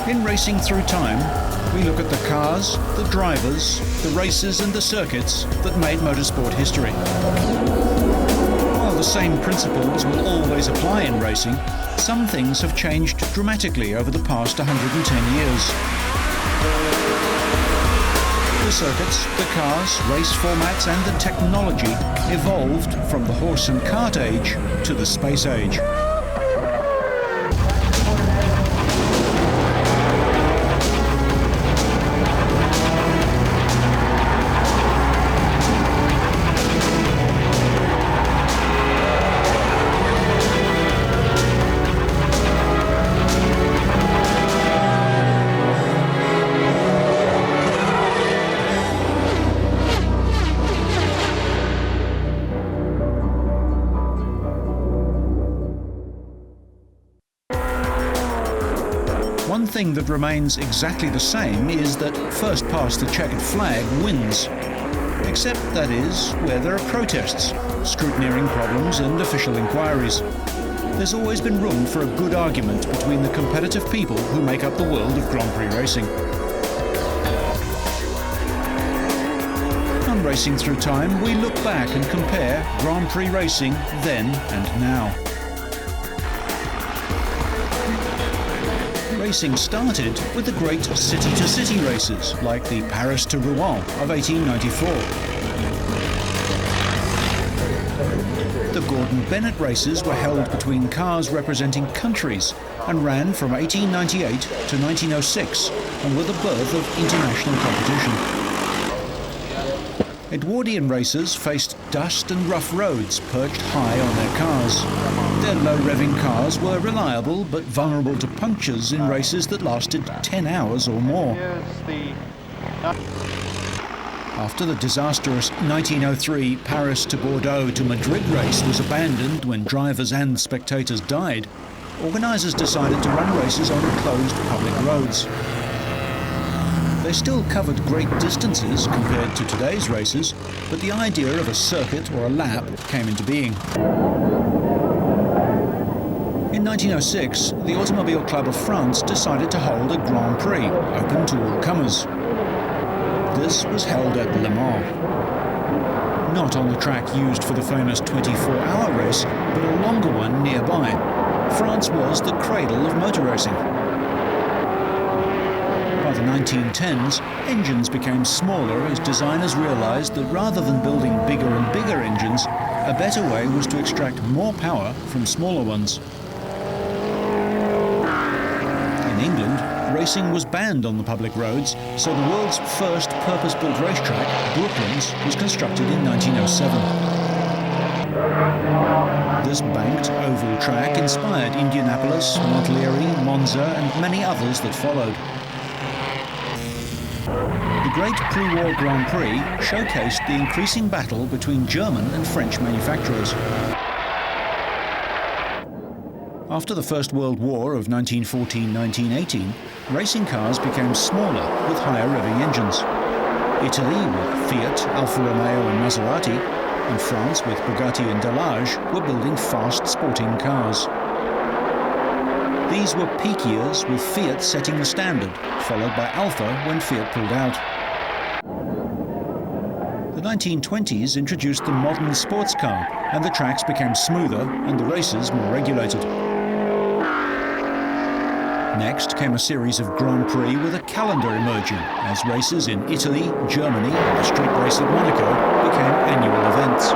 In Racing Through Time, we look at the cars, the drivers, the races and the circuits that made motorsport history. While the same principles will always apply in racing, some things have changed dramatically over the past 110 years. The circuits, the cars, race formats and the technology evolved from the horse and cart age to the space age. One thing that remains exactly the same is that first past the checkered flag wins. Except, that is, where there are protests, scrutineering problems and official inquiries. There's always been room for a good argument between the competitive people who make up the world of Grand Prix racing. On Racing Through Time, we look back and compare Grand Prix racing then and now. Racing started with the great city-to-city races, like the Paris to Rouen of 1894. The Gordon Bennett races were held between cars representing countries and ran from 1898 to 1906 and were the birth of international competition. Edwardian racers faced dust and rough roads perched high on their cars. Their low-revving cars were reliable but vulnerable to punctures in races that lasted 10 hours or more. After the disastrous 1903 Paris to Bordeaux to Madrid race was abandoned when drivers and spectators died, organisers decided to run races on closed public roads. They still covered great distances compared to today's races, but the idea of a circuit or a lap came into being. In 1906, the Automobile Club of France decided to hold a Grand Prix, open to all comers. This was held at Le Mans. Not on the track used for the famous 24-hour race, but a longer one nearby. France was the cradle of motor racing. By the 1910s, engines became smaller as designers realized that rather than building bigger and bigger engines, a better way was to extract more power from smaller ones. In England, racing was banned on the public roads, so the world's first purpose-built racetrack, Brooklands, was constructed in 1907. This banked oval track inspired Indianapolis, Montlhéry, Monza and many others that followed. The Great Pre-War Grand Prix showcased the increasing battle between German and French manufacturers. After the First World War of 1914-1918, racing cars became smaller with higher revving engines. Italy with Fiat, Alfa Romeo and Maserati, and France with Bugatti and Delage were building fast sporting cars. These were peak years, with Fiat setting the standard, followed by Alfa when Fiat pulled out. The 1920s introduced the modern sports car, and the tracks became smoother and the races more regulated. Next came a series of Grand Prix with a calendar emerging, as races in Italy, Germany, and the street race at Monaco became annual events.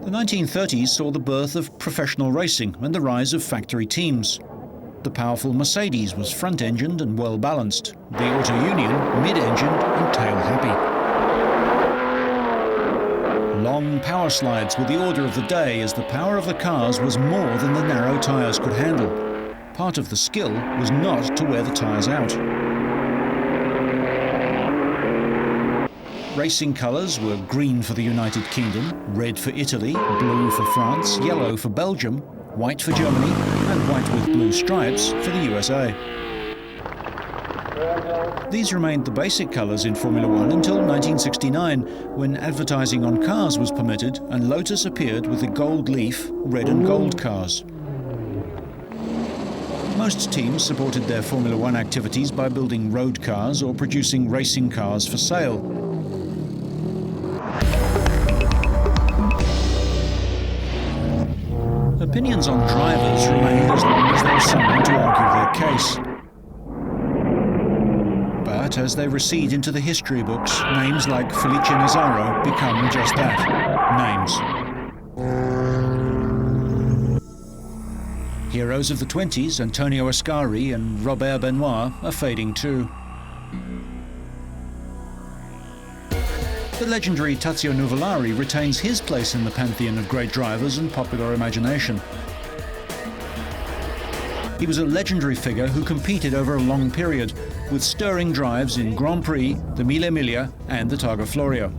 The 1930s saw the birth of professional racing and the rise of factory teams. The powerful Mercedes was front-engined and well-balanced, the Auto Union mid-engined and tail-happy. Long power slides were the order of the day, as the power of the cars was more than the narrow tyres could handle. Part of the skill was not to wear the tyres out. Racing colours were green for the United Kingdom, red for Italy, blue for France, yellow for Belgium, white for Germany, and white with blue stripes for the USA. These remained the basic colours in Formula One until 1969, when advertising on cars was permitted and Lotus appeared with the gold leaf, red and gold cars. Most teams supported their Formula One activities by building road cars or producing racing cars for sale. Opinions on drivers remained as long as there was someone to argue their case. But as they recede into the history books, names like Felice Nazzaro become just that, names. Heroes of the 20s, Antonio Ascari and Robert Benoit, are fading too. The legendary Tazio Nuvolari retains his place in the pantheon of great drivers and popular imagination. He was a legendary figure who competed over a long period, with stirring drives in Grand Prix, the Mille Miglia and the Targa Florio.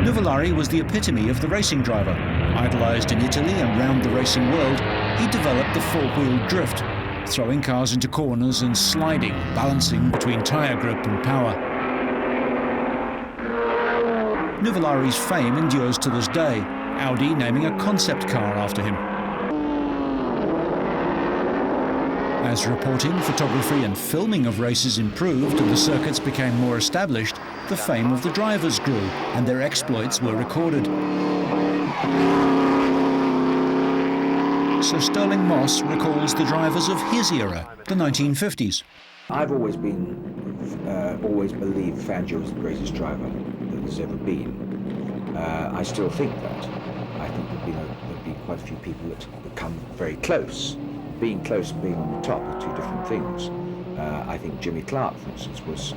Nuvolari was the epitome of the racing driver. Idolised in Italy and round the racing world, he developed the four-wheel drift, throwing cars into corners and sliding, balancing between tyre grip and power. Nuvolari's fame endures to this day, Audi naming a concept car after him. As reporting, photography and filming of races improved and the circuits became more established, the fame of the drivers grew and their exploits were recorded. So Sterling Moss recalls the drivers of his era, the 1950s. I've always believed Fangio was the greatest driver that there's ever been. I still think that. I think there've been quite a few people that have come very close. Being close and being on the top are two different things. I think Jimmy Clark, for instance, was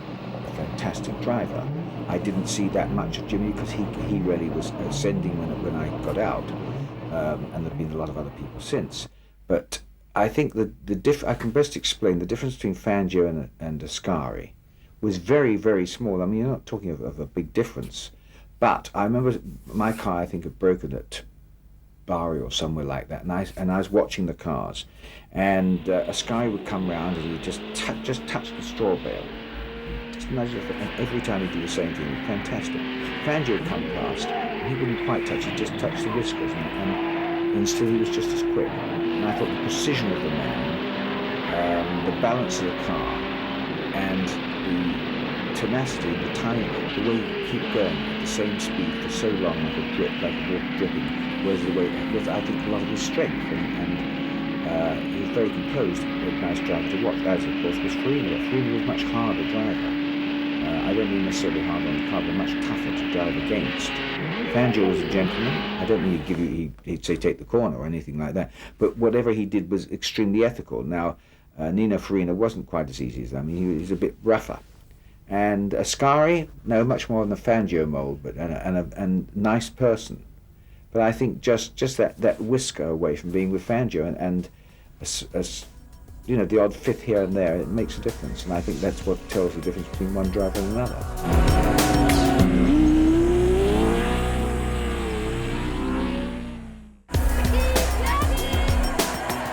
a fantastic driver. I didn't see that much of Jimmy because he really was ascending when I got out, and there've been a lot of other people since. But I think I can best explain the difference between Fangio and Ascari was very, very small. I mean, you're not talking of a big difference. But I remember my car, I think, had broken at Bari or somewhere like that, and I was watching the cars, and Ascari would come round and he'd just touch the straw bale, just nudge it, and every time he'd do the same thing. It was fantastic. Fangio would come past, and he wouldn't quite touch; he'd just touch the whiskers, and still he was just as quick. And I thought the precision of the man, the balance of the car, and the tenacity, the timing, the way he keep going at the same speed for so long, like a drip, like a water dripping. Was the way was, I think, a lot of his strength, and he was very composed, a nice driver to watch, as of course was Farina. Farina was a much harder driver. I don't mean necessarily hard on the car, but much tougher to drive against. Fangio was a gentleman. I don't mean he'd say take the corner or anything like that, but whatever he did was extremely ethical. Now, Nino Farina wasn't quite as easy as that. I mean, he was a bit rougher. And Ascari, no, much more in the Fangio mould, but and nice person. But I think just that whisker away from being with Fangio and you know, the odd fifth here and there, it makes a difference. And I think that's what tells the difference between one driver and another.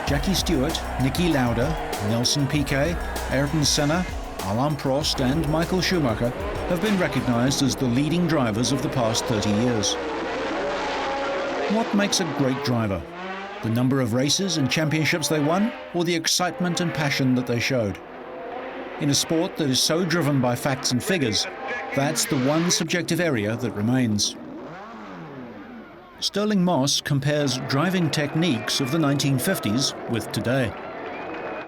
Jackie Stewart, Niki Lauda, Nelson Piquet, Ayrton Senna, Alain Prost and Michael Schumacher have been recognised as the leading drivers of the past 30 years. What makes a great driver? The number of races and championships they won, or the excitement and passion that they showed? In a sport that is so driven by facts and figures, that's the one subjective area that remains. Sterling Moss compares driving techniques of the 1950s with today.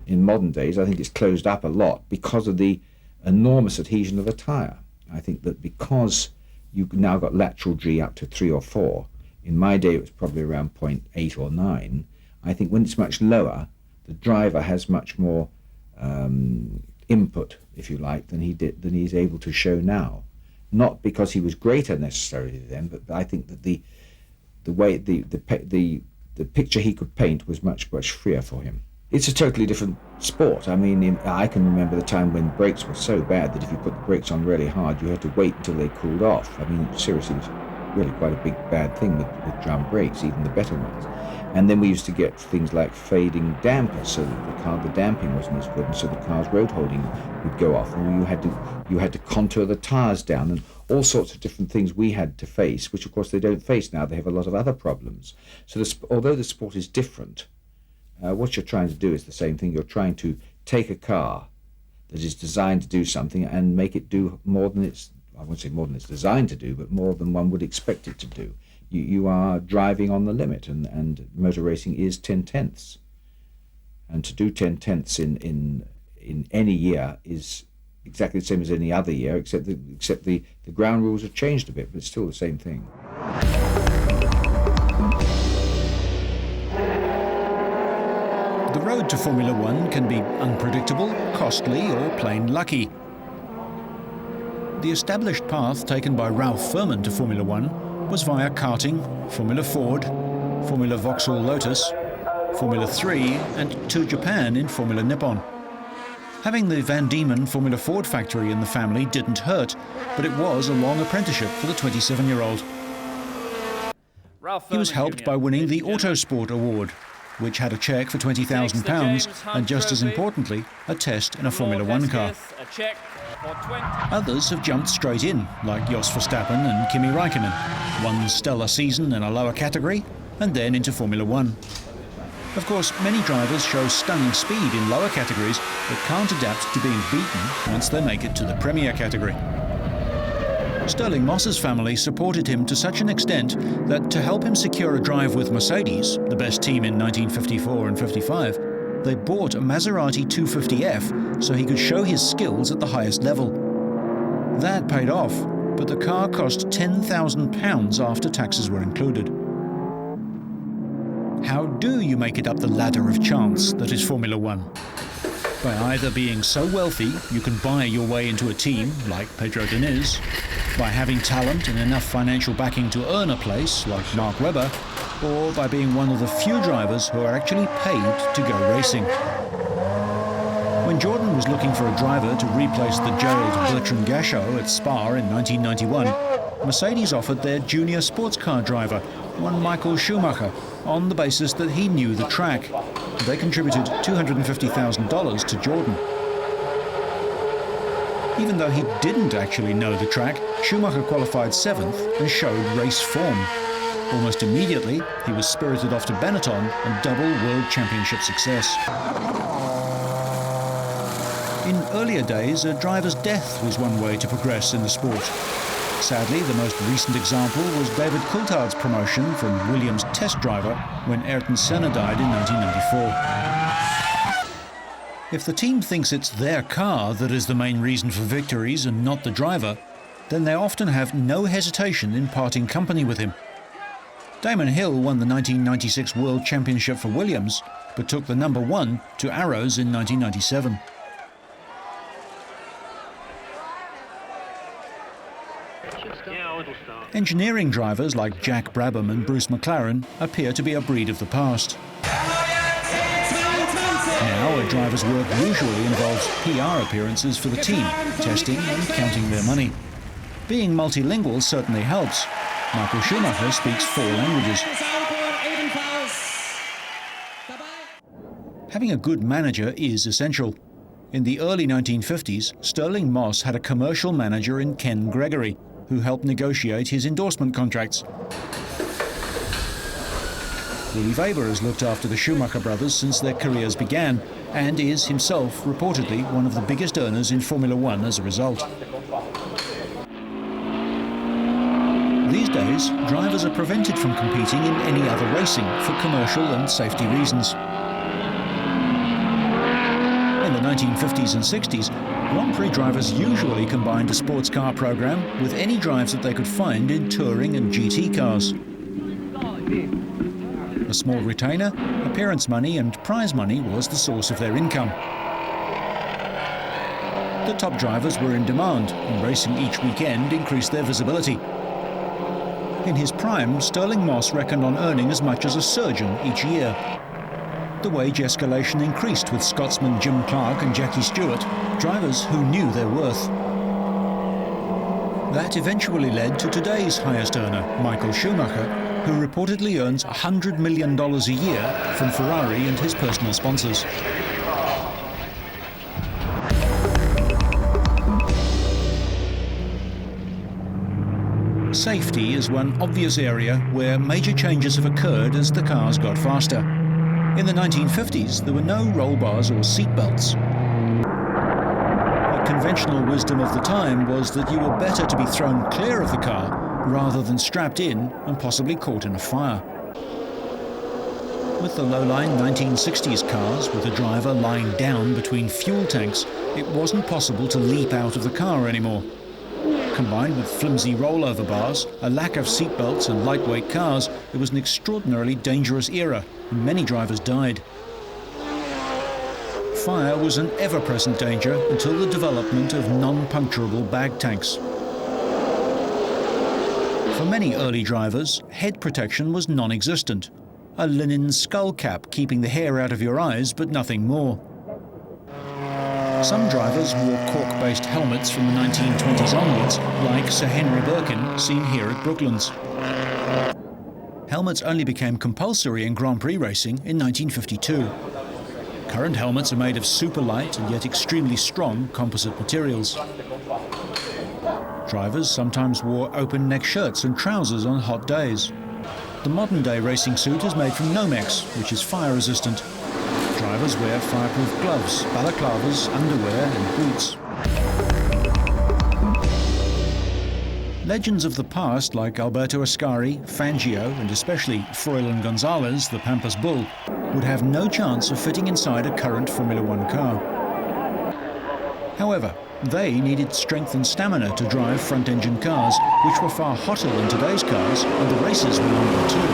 In modern days, I think it's closed up a lot because of the enormous adhesion of the tyre. I think that because you've now got lateral G up to 3 or 4, in my day it was probably around 0.8 or 9, I think when it's much lower, the driver has much more input, if you like, than he's able to show now. Not because he was greater necessarily then, but I think that the way the picture he could paint was much freer for him. It's a totally different sport. I mean, I can remember the time when brakes were so bad that if you put the brakes on really hard, you had to wait until they cooled off. I mean, seriously, it was really quite a big bad thing with drum brakes, even the better ones. And then we used to get things like fading dampers, so that the damping wasn't as good, and so the car's road holding would go off, and you had to contour the tyres down, and all sorts of different things we had to face, which of course they don't face now. They have a lot of other problems. So although the sport is different, What you're trying to do is the same thing. You're trying to take a car that is designed to do something and make it do more than I won't say more than it's designed to do, but more than one would expect it to do. You are driving on the limit, and motor racing is 10/10ths. And to do 10/10ths in any year is exactly the same as any other year, except the ground rules have changed a bit, but it's still the same thing. The road to Formula One can be unpredictable, costly, or plain lucky. The established path taken by Ralph Furman to Formula One was via karting, Formula Ford, Formula Vauxhall Lotus, Formula 3, and to Japan in Formula Nippon. Having the Van Diemen Formula Ford factory in the family didn't hurt, but it was a long apprenticeship for the 27-year-old. He was helped by winning the Autosport Award, which had a cheque for £20,000 and, just as importantly, a test in a Formula One car. Others have jumped straight in, like Jos Verstappen and Kimi Räikkönen. One stellar season in a lower category and then into Formula One. Of course, many drivers show stunning speed in lower categories but can't adapt to being beaten once they make it to the Premier category. Stirling Moss's family supported him to such an extent that to help him secure a drive with Mercedes, the best team in 1954 and 55, they bought a Maserati 250F so he could show his skills at the highest level. That paid off, but the car cost £10,000 after taxes were included. How do you make it up the ladder of chance that is Formula One? By either being so wealthy you can buy your way into a team, like Pedro Diniz, by having talent and enough financial backing to earn a place, like Mark Webber, or by being one of the few drivers who are actually paid to go racing. When Jordan was looking for a driver to replace the jailed Bertrand Gachot at Spa in 1991, Mercedes offered their junior sports car driver, one Michael Schumacher, on the basis that he knew the track. They contributed $250,000 to Jordan. Even though he didn't actually know the track, Schumacher qualified 7th and showed race form. Almost immediately, he was spirited off to Benetton and double World Championship success. In earlier days, a driver's death was one way to progress in the sport. Sadly, the most recent example was David Coulthard's promotion from Williams test driver when Ayrton Senna died in 1994. If the team thinks it's their car that is the main reason for victories and not the driver, then they often have no hesitation in parting company with him. Damon Hill won the 1996 World Championship for Williams, but took the number 1 to Arrows in 1997. Engineering drivers like Jack Brabham and Bruce McLaren appear to be a breed of the past. Now, a driver's work usually involves PR appearances for the team, testing and counting their money. Being multilingual certainly helps. Michael Schumacher speaks 4 languages. Having a good manager is essential. In the early 1950s, Stirling Moss had a commercial manager in Ken Gregory, who helped negotiate his endorsement contracts. Willy Weber has looked after the Schumacher brothers since their careers began, and is himself reportedly one of the biggest earners in Formula One as a result. These days, drivers are prevented from competing in any other racing for commercial and safety reasons. In the 1950s and 60s, Grand Prix drivers usually combined a sports car program with any drives that they could find in touring and GT cars. A small retainer, appearance money and prize money was the source of their income. The top drivers were in demand, and racing each weekend increased their visibility. In his prime, Stirling Moss reckoned on earning as much as a surgeon each year. The wage escalation increased with Scotsmen Jim Clark and Jackie Stewart, drivers who knew their worth. That eventually led to today's highest earner, Michael Schumacher, who reportedly earns $100 million a year from Ferrari and his personal sponsors. Safety is one obvious area where major changes have occurred as the cars got faster. In the 1950s, there were no roll bars or seat belts. The conventional wisdom of the time was that you were better to be thrown clear of the car rather than strapped in and possibly caught in a fire. With the low-line 1960s cars, with the driver lying down between fuel tanks, it wasn't possible to leap out of the car anymore. Combined with flimsy rollover bars, a lack of seatbelts and lightweight cars, it was an extraordinarily dangerous era, and many drivers died. Fire was an ever-present danger until the development of non-puncturable bag tanks. For many early drivers, head protection was non-existent. A linen skull cap keeping the hair out of your eyes, but nothing more. Some drivers wore cork-based helmets from the 1920s onwards, like Sir Henry Birkin, seen here at Brooklands. Helmets only became compulsory in Grand Prix racing in 1952. Current helmets are made of super light and yet extremely strong composite materials. Drivers sometimes wore open neck shirts and trousers on hot days. The modern-day racing suit is made from Nomex, which is fire-resistant. Drivers wear fireproof gloves, balaclavas, underwear and boots. Legends of the past like Alberto Ascari, Fangio and especially Froilan Gonzalez, the Pampas Bull, would have no chance of fitting inside a current Formula One car. However, they needed strength and stamina to drive front-engine cars, which were far hotter than today's cars, and the races were longer too.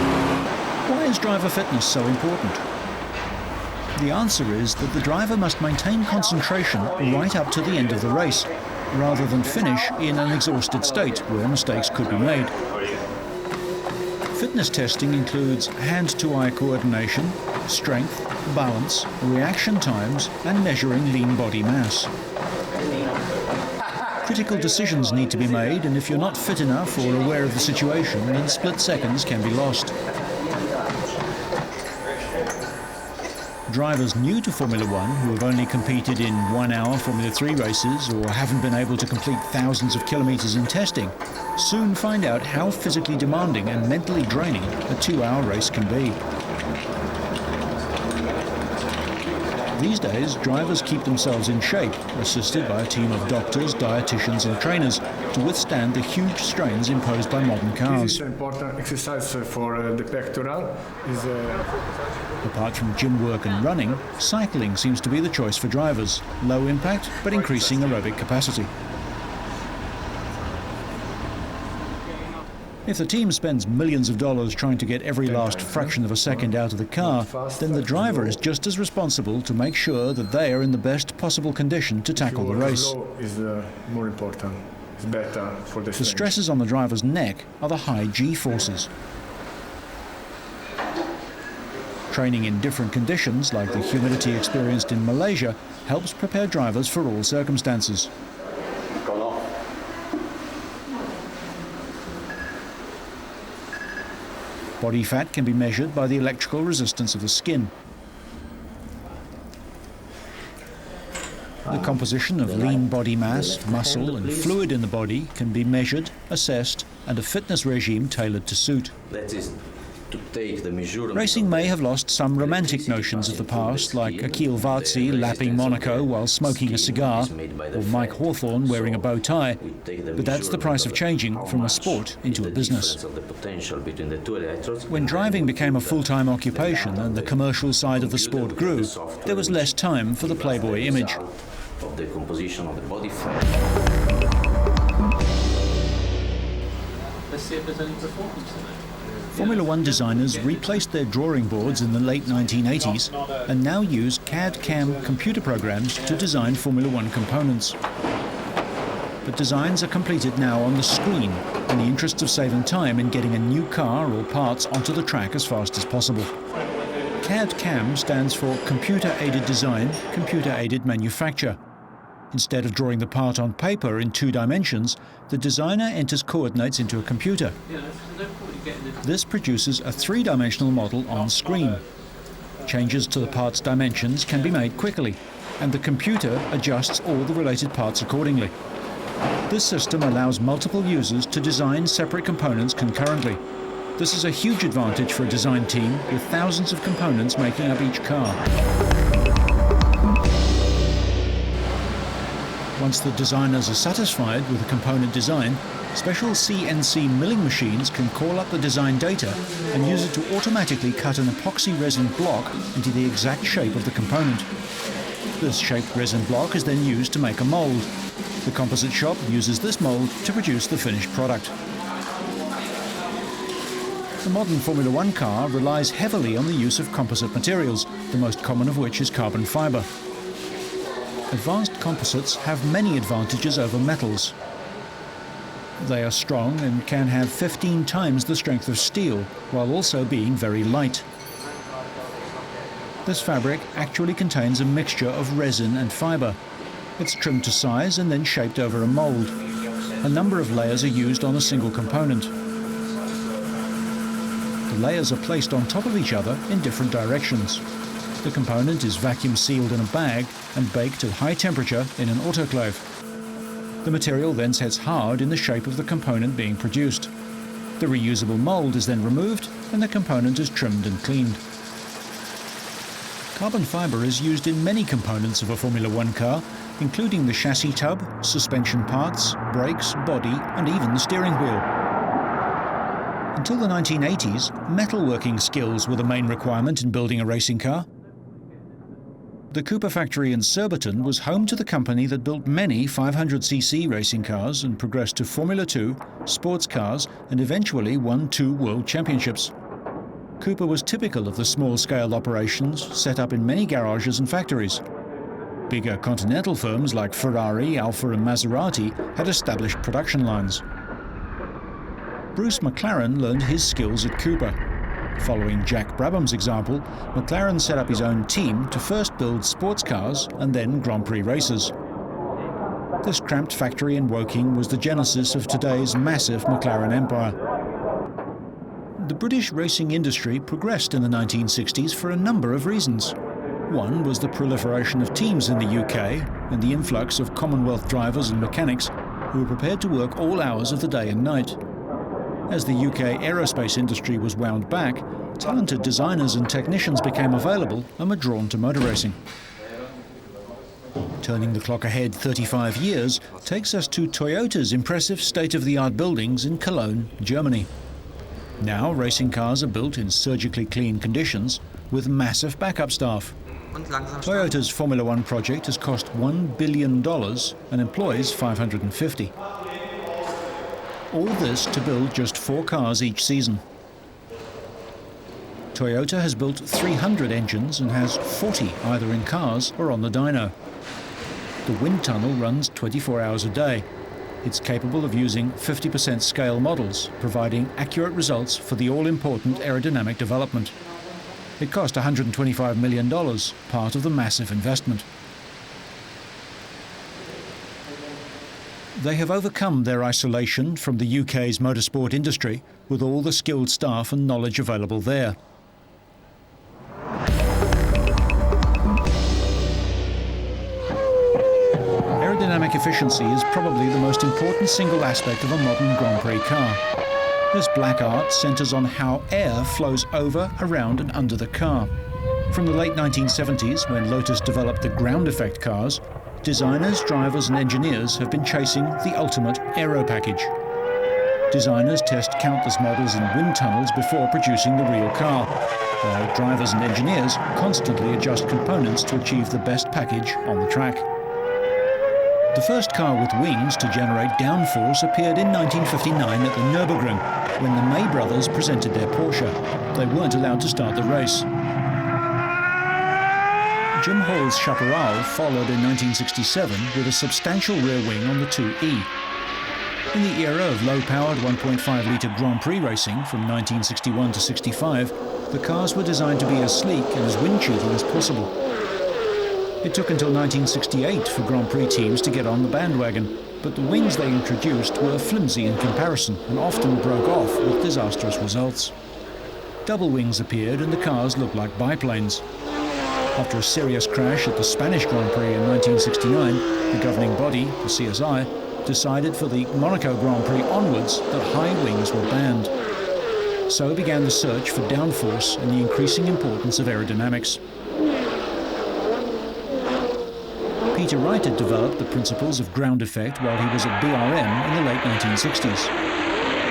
Why is driver fitness so important? The answer is that the driver must maintain concentration right up to the end of the race, rather than finish in an exhausted state where mistakes could be made. Fitness testing includes hand-to-eye coordination, strength, balance, reaction times, and measuring lean body mass. Critical decisions need to be made, and if you're not fit enough or aware of the situation, then split seconds can be lost. Drivers new to Formula One, who have only competed in 1-hour Formula 3 races or haven't been able to complete thousands of kilometers in testing, soon find out how physically demanding and mentally draining a 2-hour race can be. These days, drivers keep themselves in shape, assisted by a team of doctors, dietitians and trainers to withstand the huge strains imposed by modern cars. This is an important exercise for the pectoral. Apart from gym work and running, cycling seems to be the choice for drivers. Low impact, but increasing aerobic capacity. If the team spends millions of dollars trying to get every last fraction of a second out of the car, then the driver is just as responsible to make sure that they are in the best possible condition to tackle the race. Is more important. It's better for the stresses on the driver's neck are the high G-forces. Training in different conditions, like the humidity experienced in Malaysia, helps prepare drivers for all circumstances. Body fat can be measured by the electrical resistance of the skin. The composition of lean body mass, muscle and fluid in the body can be measured, assessed, and a fitness regime tailored to suit. Racing may have lost some romantic notions of the past, like Akil Varzi lapping Monaco while smoking a cigar, or Mike Hawthorne wearing a bow tie, but that's the price of changing from a sport into a business. When driving became a full-time occupation and the commercial side of the sport grew, there was less time for the playboy image. Let's see if there's any performance in it. Formula One designers replaced their drawing boards in the late 1980s and now use CAD/CAM computer programs to design Formula One components. But designs are completed now on the screen in the interest of saving time in getting a new car or parts onto the track as fast as possible. CAD/CAM stands for Computer Aided Design, Computer Aided Manufacture. Instead of drawing the part on paper in 2 dimensions, the designer enters coordinates into a computer. This produces a 3-dimensional model on screen. Changes to the part's dimensions can be made quickly, and the computer adjusts all the related parts accordingly. This system allows multiple users to design separate components concurrently. This is a huge advantage for a design team with thousands of components making up each car. Once the designers are satisfied with the component design, special CNC milling machines can call up the design data and use it to automatically cut an epoxy resin block into the exact shape of the component. This shaped resin block is then used to make a mold. The composite shop uses this mold to produce the finished product. The modern Formula One car relies heavily on the use of composite materials, the most common of which is carbon fibre. Advanced composites have many advantages over metals. They are strong and can have 15 times the strength of steel, while also being very light. This fabric actually contains a mixture of resin and fibre. It's trimmed to size and then shaped over a mould. A number of layers are used on a single component. The layers are placed on top of each other in different directions. The component is vacuum sealed in a bag and baked at high temperature in an autoclave. The material then sets hard in the shape of the component being produced. The reusable mould is then removed and the component is trimmed and cleaned. Carbon fibre is used in many components of a Formula One car, including the chassis tub, suspension parts, brakes, body and even the steering wheel. Until the 1980s, metalworking skills were the main requirement in building a racing car. The Cooper factory in Surbiton was home to the company that built many 500cc racing cars and progressed to Formula 2, sports cars, and eventually won 2 world championships. Cooper was typical of the small-scale operations set up in many garages and factories. Bigger continental firms like Ferrari, Alfa and Maserati had established production lines. Bruce McLaren learned his skills at Cooper. Following Jack Brabham's example, McLaren set up his own team to first build sports cars and then Grand Prix races. This cramped factory in Woking was the genesis of today's massive McLaren empire. The British racing industry progressed in the 1960s for a number of reasons. One was the proliferation of teams in the UK and the influx of Commonwealth drivers and mechanics who were prepared to work all hours of the day and night. As the UK aerospace industry was wound back, talented designers and technicians became available and were drawn to motor racing. Turning the clock ahead 35 years takes us to Toyota's impressive state-of-the-art buildings in Cologne, Germany. Now racing cars are built in surgically clean conditions with massive backup staff. Toyota's Formula One project has cost $1 billion and employs 550. All this to build just 4 cars each season. Toyota has built 300 engines and has 40 either in cars or on the dyno. The wind tunnel runs 24 hours a day. It's capable of using 50% scale models, providing accurate results for the all-important aerodynamic development. It cost $125 million, part of the massive investment. They have overcome their isolation from the UK's motorsport industry with all the skilled staff and knowledge available there. Aerodynamic efficiency is probably the most important single aspect of a modern Grand Prix car. This black art centres on how air flows over, around and under the car. From the late 1970s, when Lotus developed the ground effect cars, designers, drivers and engineers have been chasing the ultimate aero package. Designers test countless models in wind tunnels before producing the real car, while drivers and engineers constantly adjust components to achieve the best package on the track. The first car with wings to generate downforce appeared in 1959 at the Nürburgring, when the May brothers presented their Porsche. They weren't allowed to start the race. Jim Hall's Chaparral followed in 1967 with a substantial rear wing on the 2E. In the era of low-powered 1.5-litre Grand Prix racing from 1961 to 65, the cars were designed to be as sleek and as wind-cheating as possible. It took until 1968 for Grand Prix teams to get on the bandwagon, but the wings they introduced were flimsy in comparison and often broke off with disastrous results. Double wings appeared and the cars looked like biplanes. After a serious crash at the Spanish Grand Prix in 1969, the governing body, the CSI, decided for the Monaco Grand Prix onwards that high wings were banned. So began the search for downforce and the increasing importance of aerodynamics. Peter Wright had developed the principles of ground effect while he was at BRM in the late 1960s.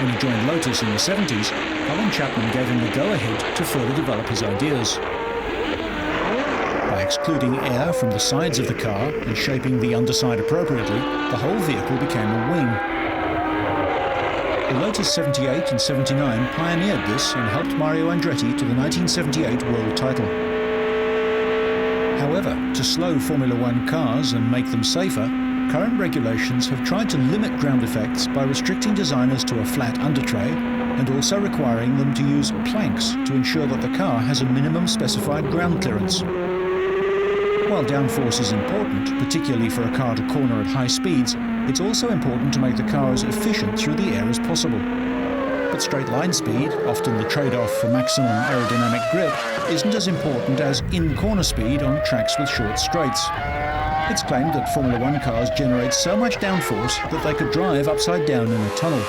When he joined Lotus in the 70s, Colin Chapman gave him the go-ahead to further develop his ideas. By excluding air from the sides of the car and shaping the underside appropriately, the whole vehicle became a wing. The Lotus 78 and 79 pioneered this and helped Mario Andretti to the 1978 world title. However, to slow Formula One cars and make them safer, current regulations have tried to limit ground effects by restricting designers to a flat undertray and also requiring them to use planks to ensure that the car has a minimum specified ground clearance. While downforce is important, particularly for a car to corner at high speeds, it's also important to make the car as efficient through the air as possible. But straight line speed, often the trade-off for maximum aerodynamic grip, isn't as important as in-corner speed on tracks with short straights. It's claimed that Formula One cars generate so much downforce that they could drive upside down in a tunnel.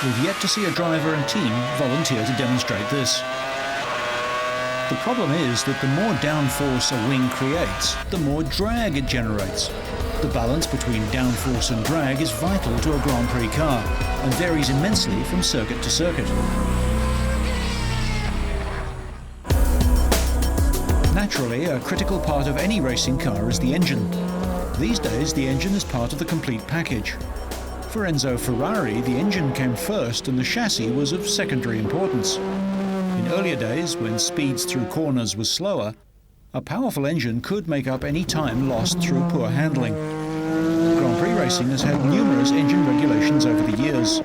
We've yet to see a driver and team volunteer to demonstrate this. The problem is that the more downforce a wing creates, the more drag it generates. The balance between downforce and drag is vital to a Grand Prix car and varies immensely from circuit to circuit. Naturally, a critical part of any racing car is the engine. These days, the engine is part of the complete package. For Enzo Ferrari, the engine came first and the chassis was of secondary importance. In earlier days, when speeds through corners was slower, a powerful engine could make up any time lost through poor handling. Grand Prix racing has had numerous engine regulations over the years.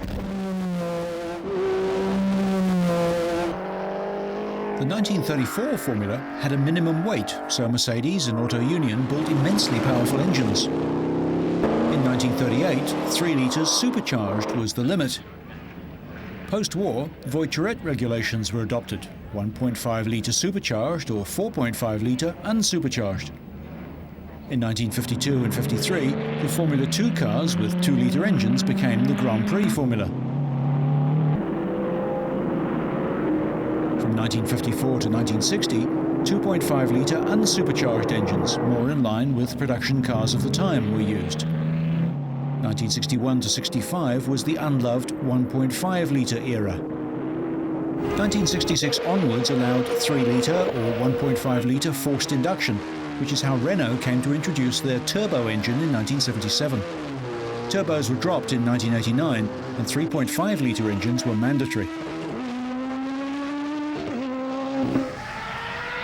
The 1934 Formula had a minimum weight, so Mercedes and Auto Union built immensely powerful engines. In 1938, 3 litres supercharged was the limit. Post-war, Voiturette regulations were adopted, 1.5 litre supercharged or 4.5 litre unsupercharged. In 1952 and 53, the Formula 2 cars with 2 litre engines became the Grand Prix Formula. From 1954 to 1960, 2.5 litre unsupercharged engines, more in line with production cars of the time, were used. 1961 to 65 was the unloved 1.5 litre era. 1966 onwards allowed 3 litre or 1.5 litre forced induction, which is how Renault came to introduce their turbo engine in 1977. Turbos were dropped in 1989 and 3.5 litre engines were mandatory.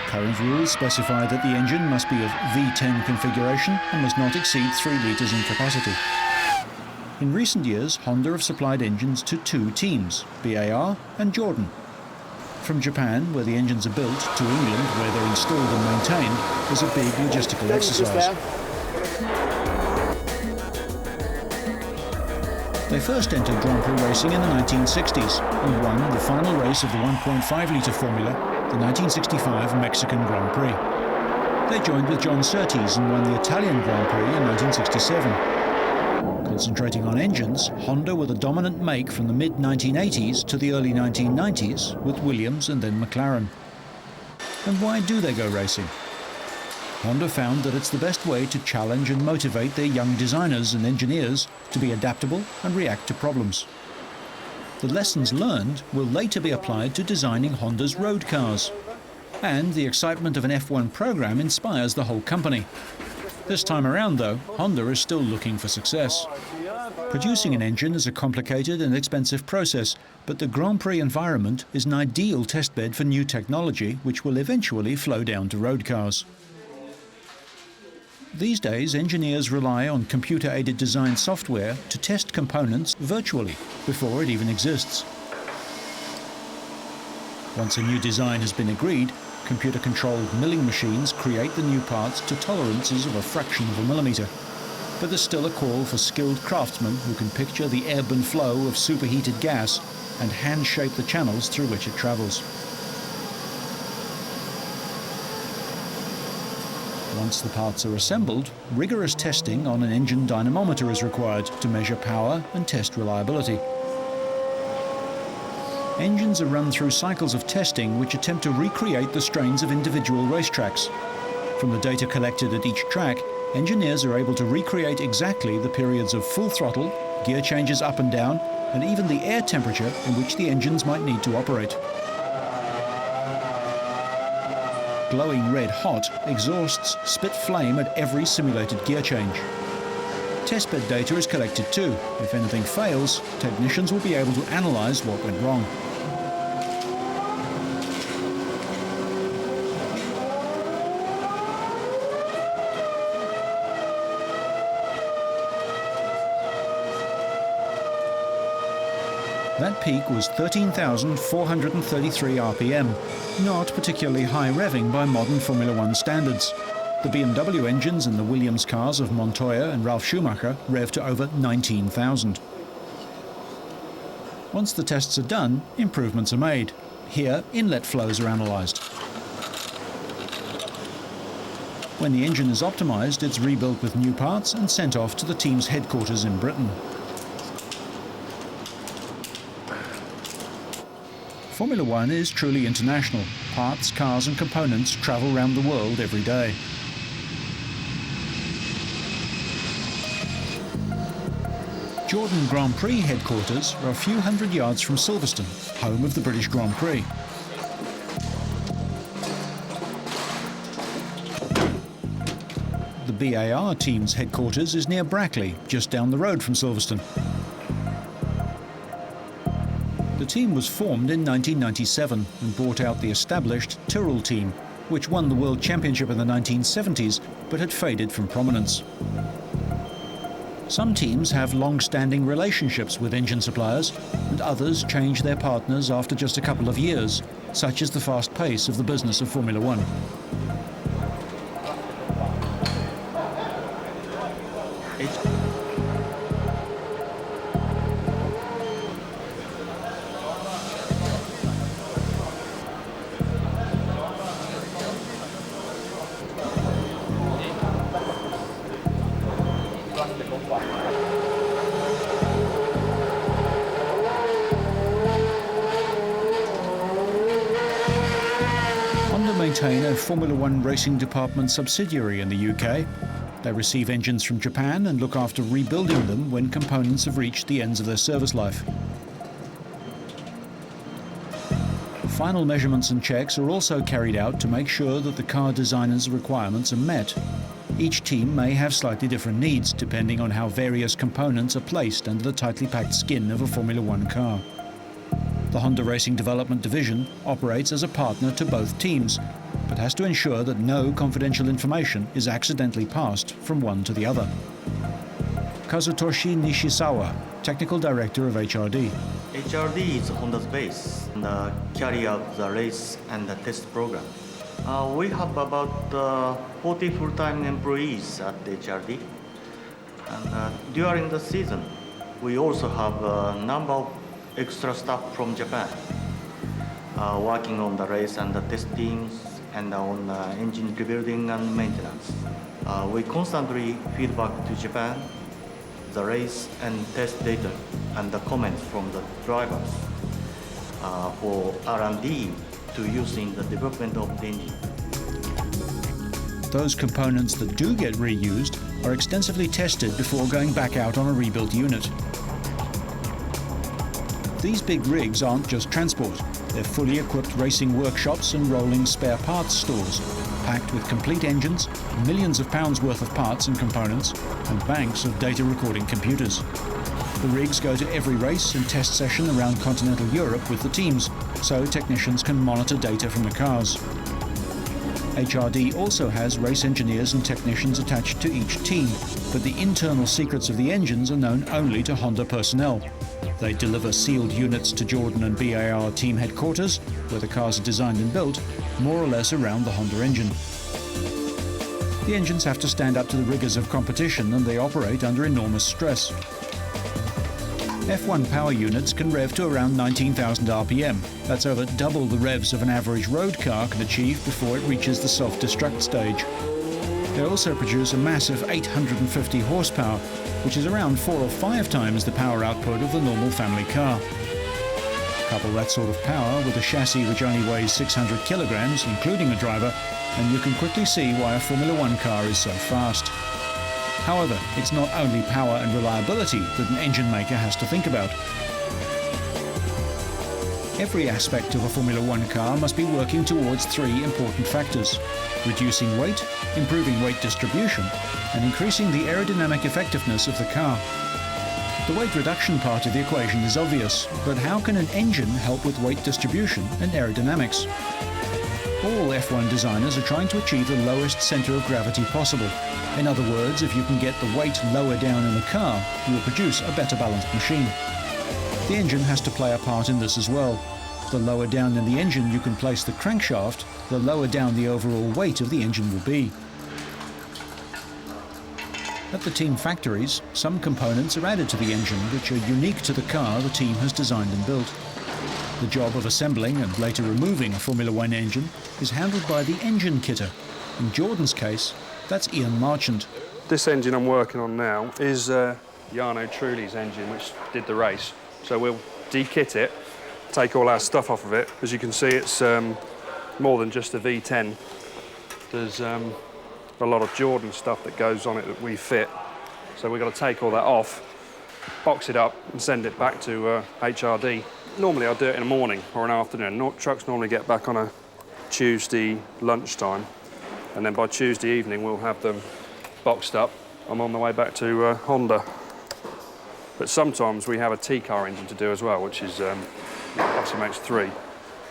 Current rules specify that the engine must be of V10 configuration and must not exceed 3 litres in capacity. In recent years, Honda have supplied engines to 2 teams, BAR and Jordan. From Japan, where the engines are built, to England, where they're installed and maintained, is a big logistical exercise. They first entered Grand Prix racing in the 1960s and won the final race of the 1.5 litre Formula, the 1965 Mexican Grand Prix. They joined with John Surtees and won the Italian Grand Prix in 1967. Concentrating on engines, Honda were the dominant make from the mid-1980s to the early 1990s, with Williams and then McLaren. And why do they go racing? Honda found that it's the best way to challenge and motivate their young designers and engineers to be adaptable and react to problems. The lessons learned will later be applied to designing Honda's road cars. And the excitement of an F1 program inspires the whole company. This time around, though, Honda is still looking for success. Producing an engine is a complicated and expensive process, but the Grand Prix environment is an ideal testbed for new technology which will eventually flow down to road cars. These days, engineers rely on computer-aided design software to test components virtually before it even exists. Once a new design has been agreed, computer-controlled milling machines create the new parts to tolerances of a fraction of a millimetre. But there's still a call for skilled craftsmen who can picture the ebb and flow of superheated gas and hand-shape the channels through which it travels. Once the parts are assembled, rigorous testing on an engine dynamometer is required to measure power and test reliability. Engines are run through cycles of testing which attempt to recreate the strains of individual racetracks. From the data collected at each track, engineers are able to recreate exactly the periods of full throttle, gear changes up and down, and even the air temperature in which the engines might need to operate. Glowing red hot, exhausts spit flame at every simulated gear change. Testbed data is collected too. If anything fails, technicians will be able to analyse what went wrong. That peak was 13,433 RPM, not particularly high revving by modern Formula One standards. The BMW engines in the Williams cars of Montoya and Ralf Schumacher rev to over 19,000. Once the tests are done, improvements are made. Here, inlet flows are analysed. When the engine is optimised, it's rebuilt with new parts and sent off to the team's headquarters in Britain. Formula One is truly international. Parts, cars and components travel around the world every day. Jordan Grand Prix headquarters are a few hundred yards from Silverstone, home of the British Grand Prix. The BAR team's headquarters is near Brackley, just down the road from Silverstone. The team was formed in 1997 and bought out the established Tyrrell team, which won the World Championship in the 1970s but had faded from prominence. Some teams have long-standing relationships with engine suppliers, and others change their partners after just a couple of years, such is the fast pace of the business of Formula One. Maintain a Formula One racing department subsidiary in the UK. They receive engines from Japan and look after rebuilding them when components have reached the ends of their service life. Final measurements and checks are also carried out to make sure that the car designer's requirements are met. Each team may have slightly different needs depending on how various components are placed under the tightly packed skin of a Formula One car. The Honda Racing Development Division operates as a partner to both teams, but has to ensure that no confidential information is accidentally passed from one to the other. Kazutoshi Nishizawa, Technical Director of HRD. HRD is Honda's base and carry out the race and the test program. We have about 40 full-time employees at HRD. And during the season, we also have a number of extra staff from Japan working on the race and the test teams and on engine rebuilding and maintenance. We constantly feedback to Japan the race and test data and the comments from the drivers for R&D to use in the development of the engine. Those components that do get reused are extensively tested before going back out on a rebuilt unit. These big rigs aren't just transport. They're fully equipped racing workshops and rolling spare parts stores, packed with complete engines, millions of pounds worth of parts and components, and banks of data recording computers. The rigs go to every race and test session around continental Europe with the teams, so technicians can monitor data from the cars. HRD also has race engineers and technicians attached to each team, but the internal secrets of the engines are known only to Honda personnel. They deliver sealed units to Jordan and BAR team headquarters, where the cars are designed and built, more or less around the Honda engine. The engines have to stand up to the rigours of competition, and they operate under enormous stress. F1 power units can rev to around 19,000 RPM. That's over double the revs of an average road car can achieve before it reaches the self-destruct stage. They also produce a massive 850 horsepower, which is around 4 or 5 times the power output of the normal family car. Couple that sort of power with a chassis which only weighs 600 kilograms, including a driver, and you can quickly see why a Formula One car is so fast. However, it's not only power and reliability that an engine maker has to think about. Every aspect of a Formula One car must be working towards three important factors: reducing weight, improving weight distribution, and increasing the aerodynamic effectiveness of the car. The weight reduction part of the equation is obvious, but how can an engine help with weight distribution and aerodynamics? All F1 designers are trying to achieve the lowest centre of gravity possible. In other words, if you can get the weight lower down in the car, you will produce a better balanced machine. The engine has to play a part in this as well. The lower down in the engine you can place the crankshaft, the lower down the overall weight of the engine will be. At the team factories, some components are added to the engine which are unique to the car the team has designed and built. The job of assembling and later removing a Formula One engine is handled by the engine kitter. In Jordan's case, that's Ian Marchant. This engine I'm working on now is Jarno Trulli's engine, which did the race. So we'll de-kit it, take all our stuff off of it. As you can see, it's more than just a V10. There's a lot of Jordan stuff that goes on it that we fit. So we've got to take all that off, box it up and send it back to HRD. Normally I'll do it in the morning or an afternoon. Trucks normally get back on a Tuesday lunchtime, and then by Tuesday evening we'll have them boxed up. I'm on the way back to Honda. But sometimes we have a T-car engine to do as well, which is obviously makes 3,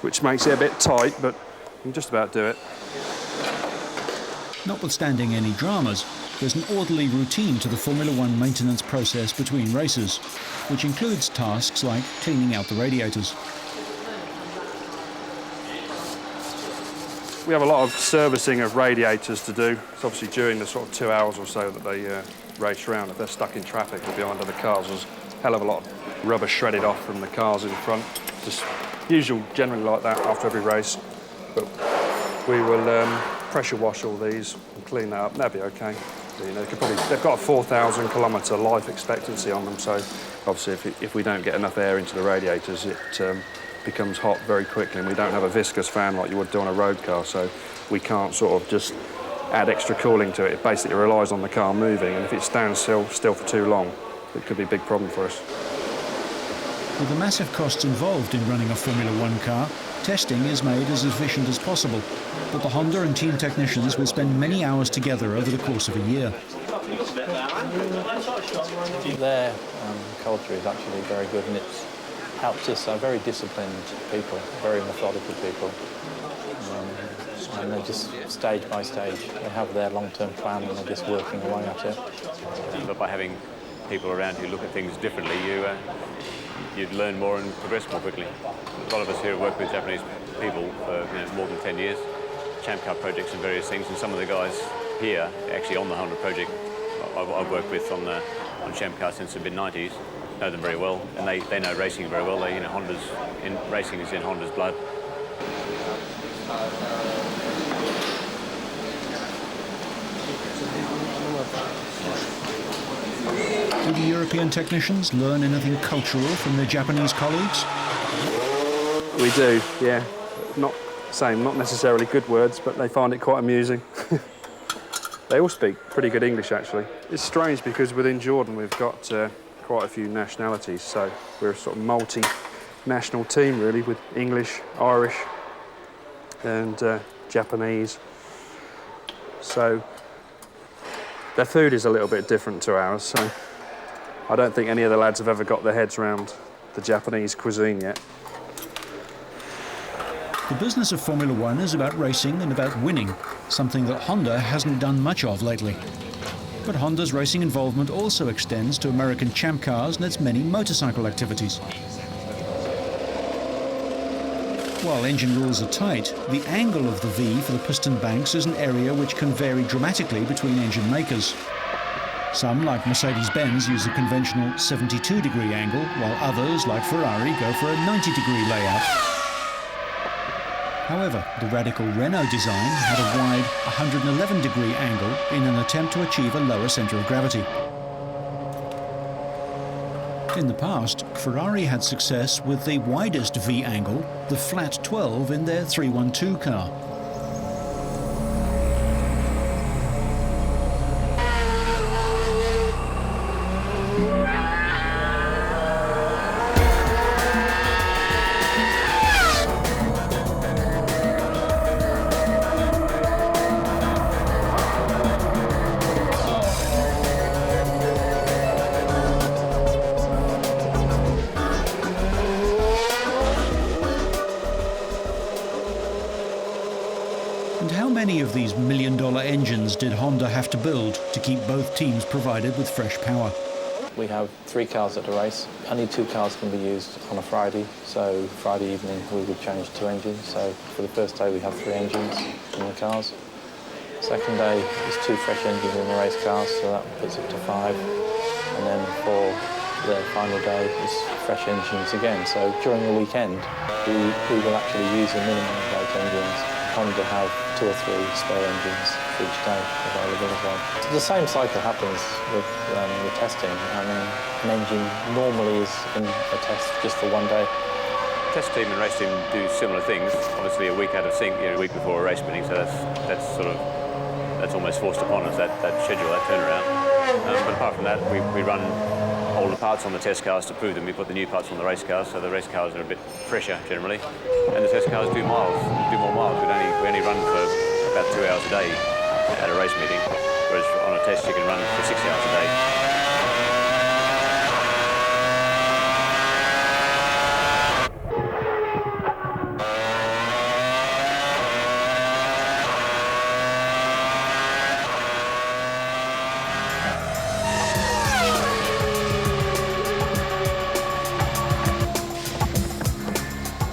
which makes it a bit tight, but you can just about do it. Notwithstanding any dramas, there's an orderly routine to the Formula One maintenance process between races, which includes tasks like cleaning out the radiators. We have a lot of servicing of radiators to do. It's obviously during the sort of 2 hours or so that they race around. If they're stuck in traffic or behind other cars, there's a hell of a lot of rubber shredded off from the cars in front. Just usual, generally like that after every race. But we will pressure wash all these and clean that up. That'll be okay. You know, they've got a 4,000 kilometre life expectancy on them, so obviously if we don't get enough air into the radiators, it becomes hot very quickly, and we don't have a viscous fan like you would do on a road car, so we can't sort of just add extra cooling to it. It basically relies on the car moving, and if it stands still for too long, it could be a big problem for us. With the massive costs involved in running a Formula One car, testing is made as efficient as possible, but the Honda and team technicians will spend many hours together over the course of a year. Their culture is actually very good, and it's helped us. They're very disciplined people, very methodical people, and they're just stage by stage. They have their long-term plan and they're just working away at it. But by having people around who look at things differently, you'd learn more and progress more quickly. A lot of us here have worked with Japanese people for more than 10 years, Champ Car projects and various things, and some of the guys here, actually on the Honda project, I've worked with on Champ Car since the mid-90s, know them very well, and they know racing very well. Racing is in Honda's blood. Do the European technicians learn anything cultural from their Japanese colleagues? We do, yeah. Not necessarily good words, but they find it quite amusing. They all speak pretty good English, actually. It's strange because within Jordan we've got quite a few nationalities, so we're a sort of multi-national team, really, with English, Irish, and Japanese. So their food is a little bit different to ours, so I don't think any of the lads have ever got their heads around the Japanese cuisine yet. The business of Formula One is about racing and about winning, something that Honda hasn't done much of lately. But Honda's racing involvement also extends to American Champ Cars and its many motorcycle activities. While engine rules are tight, the angle of the V for the piston banks is an area which can vary dramatically between engine makers. Some, like Mercedes-Benz, use a conventional 72-degree angle, while others, like Ferrari, go for a 90-degree layout. However, the radical Renault design had a wide 111-degree angle in an attempt to achieve a lower centre of gravity. In the past, Ferrari had success with the widest V-angle, the flat 12 in their 312 car. And how many of these million-dollar engines did Honda have to build to keep both teams provided with fresh power? We have 3 cars at the race. Only 2 cars can be used on a Friday, so Friday evening we would change 2 engines. So for the first day we have 3 engines in the cars. Second day is 2 fresh engines in the race cars, so that puts it to 5. And then for the final day is fresh engines again. So during the weekend we will actually use a minimum of 8 engines. Honda have 2 or 3 spare engines for each day available as well. The same cycle happens with the testing. I mean, an engine normally is in a test just for 1 day. Test team and race team do similar things. Obviously, a week out of sync, a week before a race meeting, so that's almost forced upon us, that schedule, that turnaround. But apart from that, we run older parts on the test cars to prove them. We put the new parts on the race cars, so the race cars are a bit fresher generally. And the test cars do more miles. We only run for about 2 hours a day at a race meeting, whereas on a test you can run for 6 hours a day.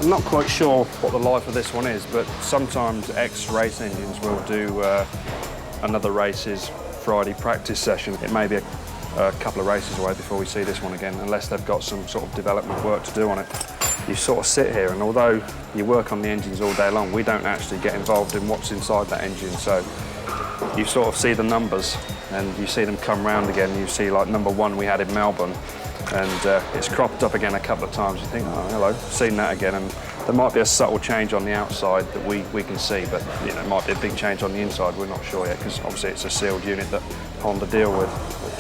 I'm not quite sure what the life of this one is, but sometimes ex-race engines will do another race's Friday practice session. It may be a couple of races away before we see this one again, unless they've got some sort of development work to do on it. You sort of sit here, and although you work on the engines all day long, we don't actually get involved in what's inside that engine. So you sort of see the numbers, and you see them come round again. You see, like, number 1 we had in Melbourne, and it's cropped up again a couple of times. You think, oh, hello, seen that again. And there might be a subtle change on the outside that we can see, but it might be a big change on the inside. We're not sure yet, because obviously it's a sealed unit that Honda deal with.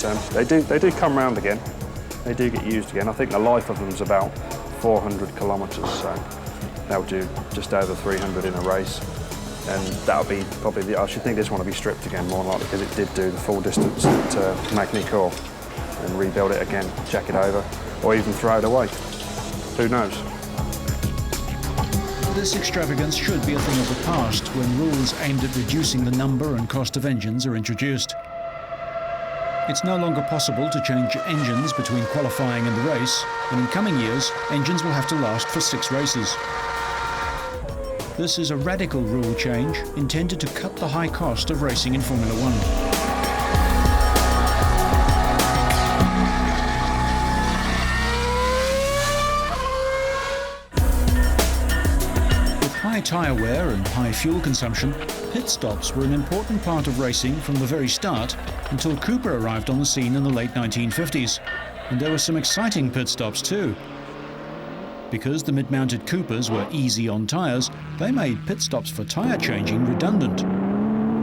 But they do come round again. They do get used again. I think the life of them is about 400 kilometres, so they'll do just over 300 in a race. And that'll be probably, I should think this one will be stripped again more likely, because it did do the full distance at Magny-Cours. And rebuild it again, check it over, or even throw it away. Who knows? This extravagance should be a thing of the past when rules aimed at reducing the number and cost of engines are introduced. It's no longer possible to change engines between qualifying and the race, and in coming years, engines will have to last for 6 races. This is a radical rule change intended to cut the high cost of racing in Formula One. High tyre wear and high fuel consumption, pit stops were an important part of racing from the very start until Cooper arrived on the scene in the late 1950s. And there were some exciting pit stops too. Because the mid-mounted Coopers were easy on tyres, they made pit stops for tyre changing redundant.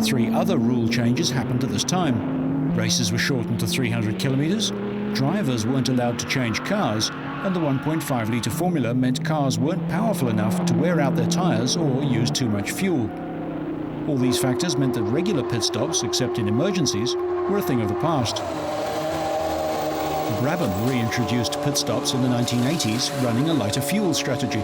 3 other rule changes happened at this time. Races were shortened to 300 kilometres, drivers weren't allowed to change cars, and the 1.5-litre formula meant cars weren't powerful enough to wear out their tyres or use too much fuel. All these factors meant that regular pit stops, except in emergencies, were a thing of the past. Brabham reintroduced pit stops in the 1980s, running a lighter fuel strategy.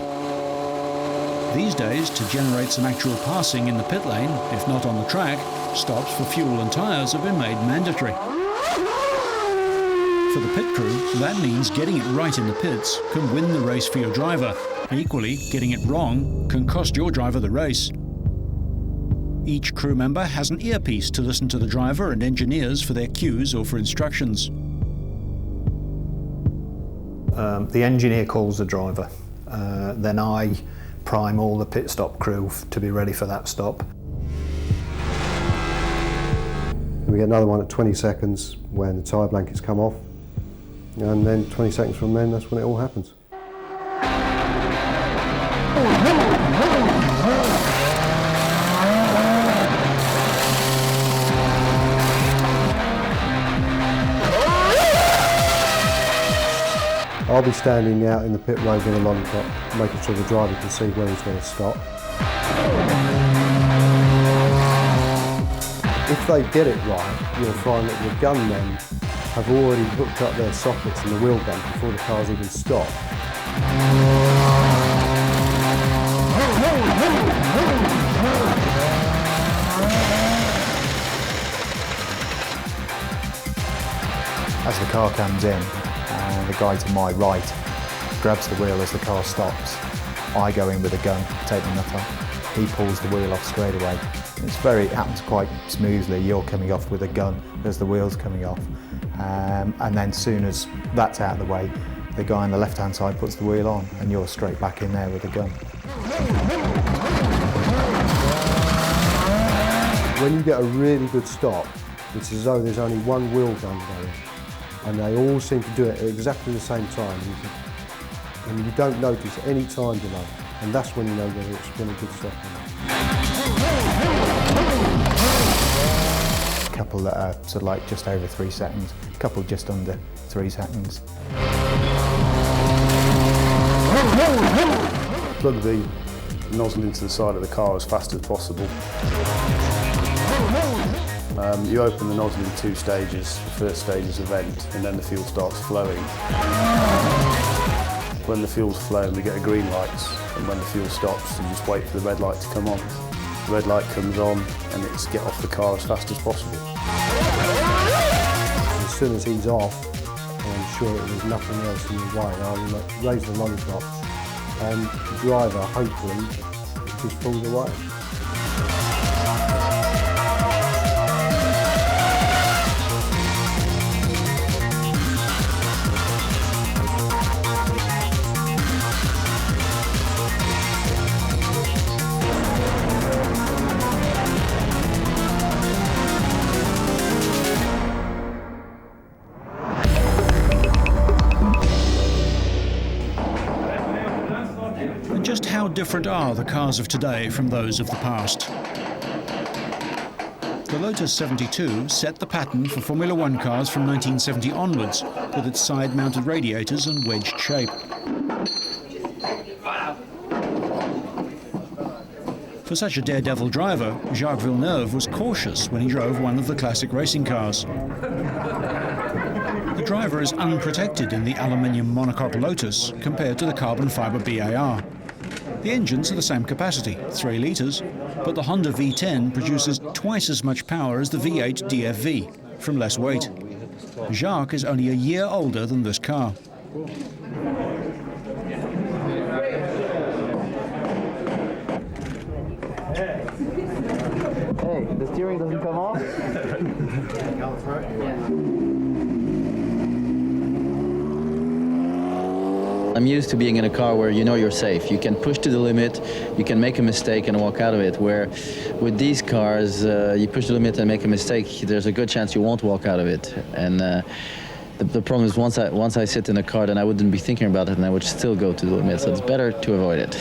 These days, to generate some actual passing in the pit lane, if not on the track, stops for fuel and tyres have been made mandatory. For the pit crew, that means getting it right in the pits can win the race for your driver. Equally, getting it wrong can cost your driver the race. Each crew member has an earpiece to listen to the driver and engineers for their cues or for instructions. The engineer calls the driver. Then I prime all the pit stop crew to be ready for that stop. We get another one at 20 seconds when the tyre blankets come off. and then 20 seconds from then, that's when it all happens. I'll be standing out in the pit road with a lollipop, making sure the driver can see where he's going to stop. If they get it right, you'll find that the gunmen have already hooked up their sockets in the wheel gun before the cars even stop. As the car comes in, the guy to my right grabs the wheel as the car stops. I go in with a gun, take the nut off. He pulls the wheel off straight away. It happens quite smoothly. You're coming off with a gun as the wheel's coming off. And then as soon as that's out of the way, the guy on the left-hand side puts the wheel on and you're straight back in there with the gun. When you get a really good stop, it's as though there's only one wheel gun going, and they all seem to do it at exactly the same time. And you don't notice any time delay, and that's when you know whether it's been a good stop or not. A couple that are sort of like just over 3 seconds, a couple just under 3 seconds. Plug the nozzle into the side of the car as fast as possible. You open the nozzle in 2 stages. The first stage is a vent, and then the fuel starts flowing. When the fuel's flowing, we get a green light, and when the fuel stops, you just wait for the red light to come on. The red light comes on, and it's get off the car as fast as possible. As soon as he's off, I'm sure there's nothing else in the way. I will raise the lollipop, and the driver, hopefully, just pulls away. Just how different are the cars of today from those of the past? The Lotus 72 set the pattern for Formula One cars from 1970 onwards, with its side-mounted radiators and wedged shape. For such a daredevil driver, Jacques Villeneuve was cautious when he drove one of the classic racing cars. The driver is unprotected in the aluminium monocoque Lotus compared to the carbon fibre BAR. The engines are the same capacity, 3 litres, but the Honda V10 produces twice as much power as the V8 DFV, from less weight. Jacques is only a year older than this car. Hey, the steering doesn't come off? I'm used to being in a car where you know you're safe. You can push to the limit, you can make a mistake and walk out of it, where with these cars, you push the limit and make a mistake, there's a good chance you won't walk out of it. And the problem is once I sit in a car, then I wouldn't be thinking about it and I would still go to the limit, so it's better to avoid it.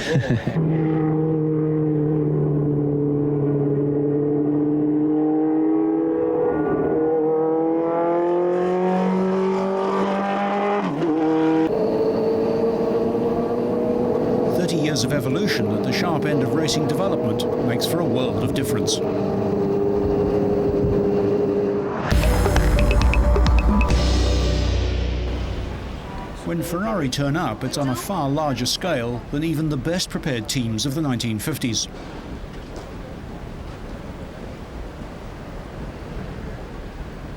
Of evolution at the sharp end of racing development makes for a world of difference. When Ferrari turn up, it's on a far larger scale than even the best prepared teams of the 1950s.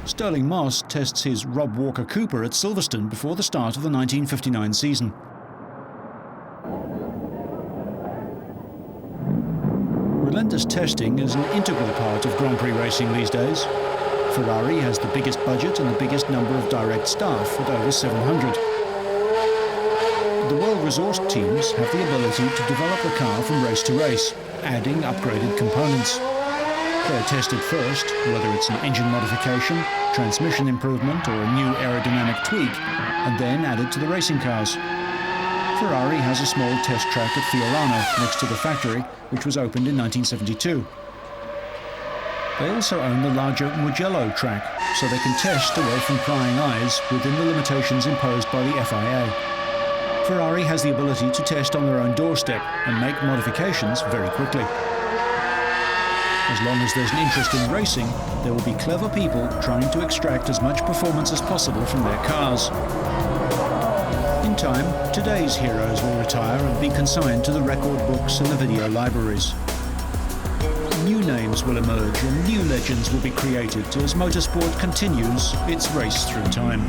Sterling Moss tests his Rob Walker Cooper at Silverstone before the start of the 1959 season. Relentless testing is an integral part of Grand Prix racing these days. Ferrari has the biggest budget and the biggest number of direct staff at over 700. The well-resourced teams have the ability to develop the car from race to race, adding upgraded components. They're tested first, whether it's an engine modification, transmission improvement or a new aerodynamic tweak, and then added to the racing cars. Ferrari has a small test track at Fiorano next to the factory, which was opened in 1972. They also own the larger Mugello track, so they can test away from prying eyes within the limitations imposed by the FIA. Ferrari has the ability to test on their own doorstep and make modifications very quickly. As long as there's an interest in racing, there will be clever people trying to extract as much performance as possible from their cars. In time, today's heroes will retire and be consigned to the record books and the video libraries. New names will emerge and new legends will be created as motorsport continues its race through time.